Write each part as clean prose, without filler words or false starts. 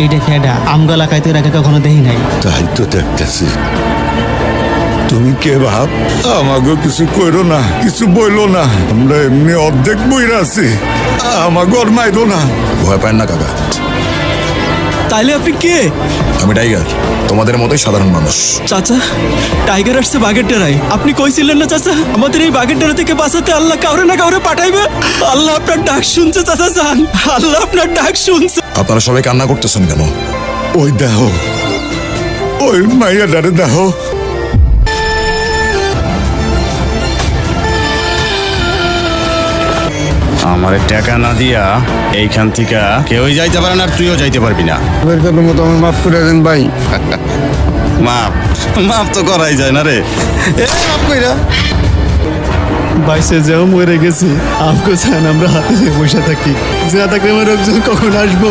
এইটা খেডা আমগো এলাকায় তো এর আগে কখনো দেখি নাই। তাই তো দেখতেছি। তুমি কে ভাব? আমাকে কিছু কইরো না, কিছু বইলো না, আমরা এমনি অর্ধেক বইরা আছি, আমাকে আর মাইরো না। ভয় পায় না কাকা, তাইলে আপনি কে? আমি টাইগার, তোমাদের মতোই সাধারণ মানুষ। চাচা, টাইগার আসছে বাঘের ডেরায়। আপনি কইছিলেন না চাচা, আমাদের এই বাঘের ডেরা থেকে বাঁচাতে আল্লাহ কাউরে না কাউরে পাঠাইবে। আল্লাহ আপনার ডাক শুনছে চাচা যান, আল্লাহ আপনার ডাক শুনছে। আপনারা সবাই কান্না করতেছেন কেন? ওই দেখো, ওই মাইয়া ডারে দেখো। আমার টাকা না দিয়া এইখান থেকে কেউই যাইতে পারে না, আর তুইও যাইতে পারবি না। মতো আমার মাফ করে দেন ভাই। মাপ মাপ তো করাই যায় না রে। মাপ কইরা বাইসে যেও মরে গেছি, আমগো চান আমরা হাতে নিয়ে বসে থাকি। যা থাকলে আমার একজন কখন আসবো,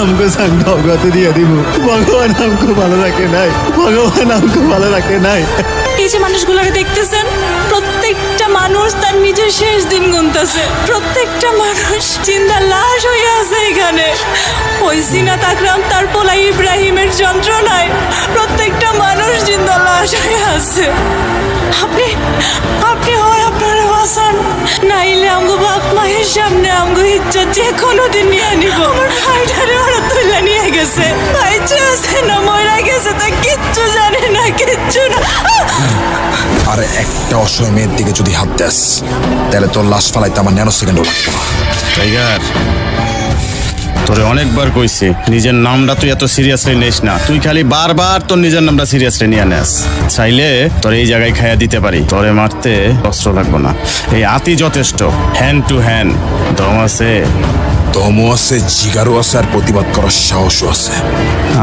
আমগো চান ভগবতে দিয়ে দিব। ভগবান আমগো ভালো রাখে নাই, ভগবান আমগো ভালো রাখে নাই। এই যে মানুষগুলোকে দেখতেছেন, প্রত্যেকটা মানুষ তার নিজের শেষ দিন গুনতেছে। প্রত্যেকটা মানুষ জিন্দা লাশ হয়ে আছে এখানে। ওই সিনাত আকরাম তার পোলা ইব্রাহিমের যন্ত্রণায় প্রত্যেকটা মানুষ জিন্দা লাশ হয়ে আছে। আপনি আপনি হয় আপনারা বাঁচান, নাইলে আমগো বাপ মায়ের সামনে আমগো ইজ্জত যে কোনো দিন নিয়ে নিব। আমার ভাইটারে ওরা তুলে নিয়ে গেছে, বাইচে আছে না মরা গেছে তা কিচ্ছু জানে না, কিচ্ছু না। আর একটা অসহায় মেয়ের দিকে যদি হাত দেস, তাহলে তোর লাশ ফালাইতে আমার ন্যানো সেকেন্ডও লাগবে না। টাইগার, তোরে অনেকবার কইছি নিজের নামটা তুই এত সিরিয়াসলি নিস না। তুই খালি বারবার তোর নিজের নামটা সিরিয়াসলি নিয়ে নেস। চাইলে তোর এই জায়গায় খাইয়া দিতে পারি, তোরে মারতে অস্ত্র লাগবো না। এই আতি যথেষ্ট, হ্যান্ড টু হ্যান্ড দম আছে। দমও আছে, জিগারও আছে, আর প্রতিবাদ করার সাহসও আছে।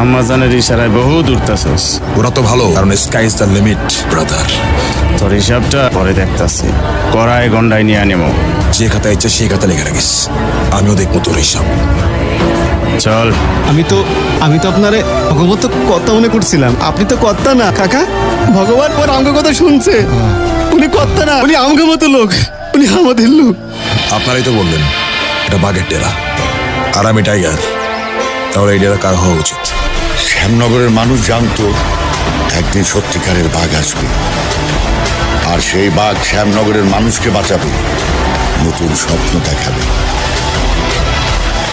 আমাজনের ইশারায় বহু দূর তাছস। ওরা তো ভালো, কারণ sky is the limit brother. তোর হিসাবটা পরে দেখতাছি, কড়ায় গন্ডায় নিয়ে আনিমো। যে খাতা ইচ্ছে সেই খাতা লিখে রাখিস, আমিও দেখবো তোর হিসাব। চল। আমি তো আপনারে ভগবত কথা মনে করছিলাম, আপনি তো কর্তা না কাকা। ভগবান পর আমগো কথা শুনছে, উনি কর্তা না, উনি আমগো মতো লোক, উনি আমাদের লোক। আপনারাই তো বললেন এটা বাঘের ডেরা, আর আমি টাইগার, তাহলে এই ডেরা কার হওয়া উচিত? শ্যামনগরের মানুষ জানতো একদিন সত্যিকারের বাঘ আসবে, আর সেই বাঘ শ্যামনগরের মানুষকে বাঁচাবে, নতুন স্বপ্ন দেখাবে।